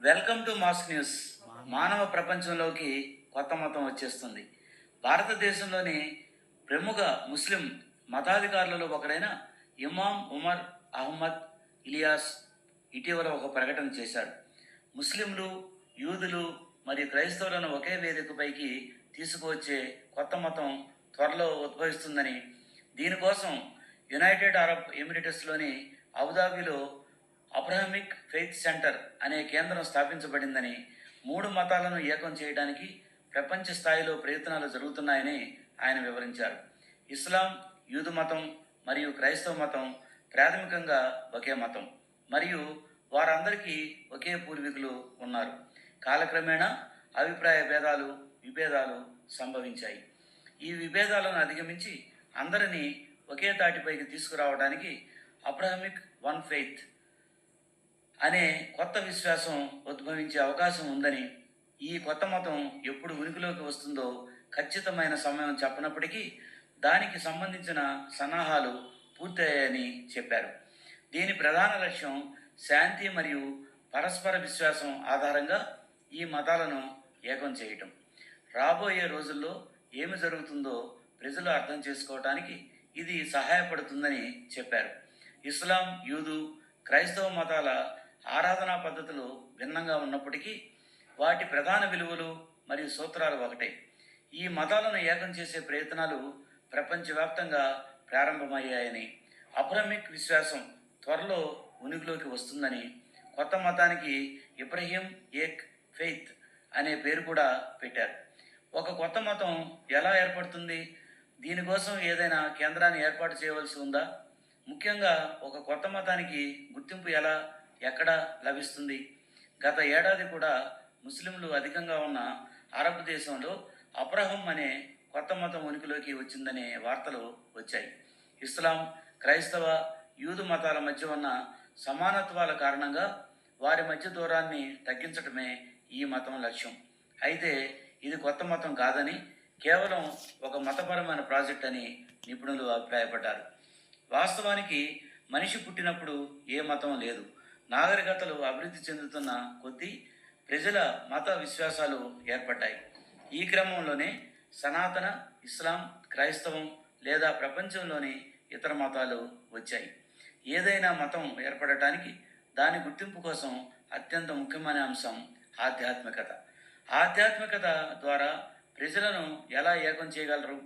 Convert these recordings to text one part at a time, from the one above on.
Welcome to mask news. మానవ ప్రపంచంలోకి కొత్త మతం వచ్చేస్తుంది. భారతదేశంలోని ప్రముఖ ముస్లిం మతాధికారులలో ఒకరైన ఇమాం ఉమర్ అహ్మద్ ఇలియాస్ ఇటీవల ఒక ప్రకటన చేశారు. ముస్లింలు, యూదులు మరియు క్రైస్తవులను ఒకే వేదికపైకి తీసుకువచ్చే కొత్త మతం త్వరలో ఉద్భవిస్తుందని, దీనికోసం యునైటెడ్ అరబ్ ఎమిరేట్స్లోని అబుదాబిలో అబ్రహమిక్ ఫెయిత్ సెంటర్ అనే కేంద్రం స్థాపించబడిందని, మూడు మతాలను ఏకం చేయడానికి ప్రపంచ స్థాయిలో ప్రయత్నాలు జరుగుతున్నాయని ఆయన వివరించారు. ఇస్లాం, యూదు మతం మరియు క్రైస్తవ మతం ప్రాథమికంగా ఒకే మతం మరియు వారందరికీ ఒకే పూర్వీకులు ఉన్నారు. కాలక్రమేణా అభిప్రాయ విభేదాలు సంభవించాయి. ఈ విభేదాలను అధిగమించి అందరినీ ఒకే తాటిపైకి తీసుకురావడానికి అబ్రహమిక్ వన్ ఫెయిత్ అనే కొత్త విశ్వాసం ఉద్భవించే అవకాశం ఉందని, ఈ కొత్త మతం ఎప్పుడు ఉనికిలోకి వస్తుందో ఖచ్చితమైన సమయం చెప్పనప్పటికీ దానికి సంబంధించిన సన్నాహాలు పూర్తయ్యాయని చెప్పారు. దీని ప్రధాన లక్ష్యం శాంతి మరియు పరస్పర విశ్వాసం ఆధారంగా ఈ మతాలను ఏకం చేయటం. రాబోయే రోజుల్లో ఏమి జరుగుతుందో ప్రజలు అర్థం చేసుకోవటానికి ఇది సహాయపడుతుందని చెప్పారు. ఇస్లాం, యూదు, క్రైస్తవ మతాల ఆరాధనా పద్ధతులు భిన్నంగా ఉన్నప్పటికీ వాటి ప్రధాన విలువలు మరియు సూత్రాలు ఒకటే. ఈ మతాలను ఏకం చేసే ప్రయత్నాలు ప్రపంచవ్యాప్తంగా ప్రారంభమయ్యాయని, అబ్రహమిక్ విశ్వాసం త్వరలో ఉనికిలోకి వస్తుందని, కొత్త మతానికి ఇబ్రహీం ఏక్ ఫెయిత్ అనే పేరు కూడా పెట్టారు. ఒక కొత్త మతం ఎలా ఏర్పడుతుంది? దీనికోసం ఏదైనా కేంద్రాన్ని ఏర్పాటు చేయవలసి ఉందా? ముఖ్యంగా ఒక కొత్త మతానికి గుర్తింపు ఎక్కడ లభిస్తుంది? గత ఏడాది కూడా ముస్లింలు అధికంగా ఉన్న అరబ్ దేశంలో అబ్రహం అనే కొత్త మతం ఉనికిలోకి వచ్చిందనే వార్తలు వచ్చాయి. ఇస్లాం, క్రైస్తవ, యూదు మతాల మధ్య ఉన్న సమానత్వాల కారణంగా వారి మధ్య దూరాన్ని తగ్గించటమే ఈ మతం లక్ష్యం. అయితే ఇది కొత్త మతం కాదని, కేవలం ఒక మతపరమైన ప్రాజెక్ట్ అని నిపుణులు అభిప్రాయపడ్డారు. వాస్తవానికి మనిషి పుట్టినప్పుడు ఏ మతం లేదు. నాగరికతలు అభివృద్ధి చెందుతున్న కొద్దీ ప్రజల మత విశ్వాసాలు ఏర్పడ్డాయి. ఈ క్రమంలోనే సనాతన, ఇస్లాం, క్రైస్తవం లేదా ప్రపంచంలోని ఇతర మతాలు వచ్చాయి. ఏదైనా మతం ఏర్పడటానికి దాని గుర్తింపు కోసం అత్యంత ముఖ్యమైన అంశం ఆధ్యాత్మికత. ఆధ్యాత్మికత ద్వారా ప్రజలను ఎలా ఏకం చేయగలరు,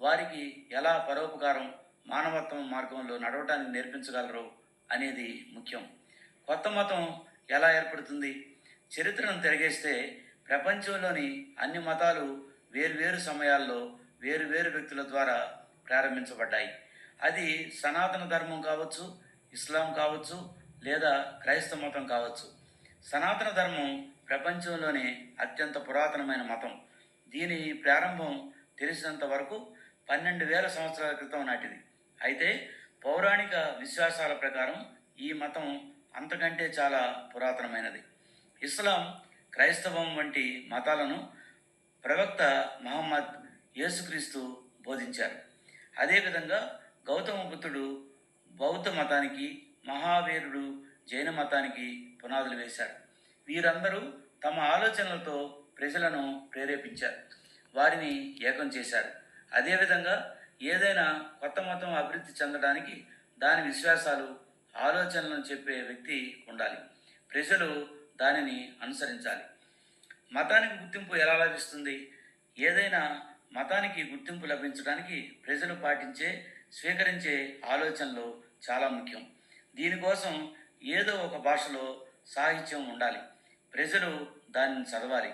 వారికి ఎలా పరోపకారం, మానవత్వం మార్గంలో నడవటానికి నేర్పించగలరు అనేది ముఖ్యం. కొత్త మతం ఎలా ఏర్పడుతుంది? చరిత్రను తిరగేస్తే ప్రపంచంలోని అన్ని మతాలు వేర్వేరు సమయాల్లో వేరువేరు వ్యక్తుల ద్వారా ప్రారంభించబడ్డాయి. అది సనాతన ధర్మం కావచ్చు, ఇస్లాం కావచ్చు, లేదా క్రైస్తవ మతం కావచ్చు. సనాతన ధర్మం ప్రపంచంలోనే అత్యంత పురాతనమైన మతం. దీని ప్రారంభం తెలిసినంత వరకు 12,000 సంవత్సరాల క్రితం నాటిది. అయితే పౌరాణిక విశ్వాసాల ప్రకారం ఈ మతం అంతకంటే చాలా పురాతనమైనది. ఇస్లాం, క్రైస్తవం వంటి మతాలను ప్రవక్త మహమ్మద్, యేసుక్రీస్తు బోధించారు. అదేవిధంగా గౌతమ బుద్ధుడు బౌద్ధ మతానికి, మహావీరుడు జైన మతానికి పునాదులు వేశారు. వీరందరూ తమ ఆలోచనలతో ప్రజలను ప్రేరేపించారు, వారిని ఏకం చేశారు. అదేవిధంగా ఏదైనా కొత్త మతం అభివృద్ధి చెందడానికి దాని విశ్వాసాలు, ఆలోచనలను చెప్పే వ్యక్తి ఉండాలి. ప్రజలు దానిని అనుసరించాలి. మతానికి గుర్తింపు ఎలా లభిస్తుంది? ఏదైనా మతానికి గుర్తింపు లభించడానికి ప్రజలు స్వీకరించే ఆలోచనలు చాలా ముఖ్యం. దీనికోసం ఏదో ఒక భాషలో సాహిత్యం ఉండాలి. ప్రజలు దానిని చదవాలి,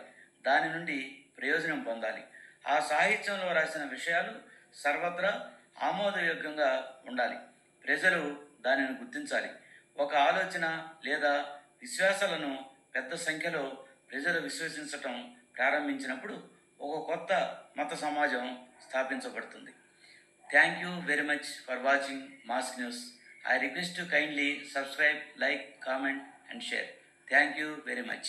దాని నుండి ప్రయోజనం పొందాలి. ఆ సాహిత్యంలో రాసిన విషయాలు సర్వత్రా ఆమోదయోగ్యంగా ఉండాలి. ప్రజలు దానిని గుర్తించాలి. ఒక ఆలోచన లేదా విశ్వాసాలను పెద్ద సంఖ్యలో ప్రజలు విశ్వసించటం ప్రారంభించినప్పుడు ఒక కొత్త మత సమాజం స్థాపించబడుతుంది. Thank you very much for watching Mask News. I request to kindly subscribe, like, comment and share. Thank you very much.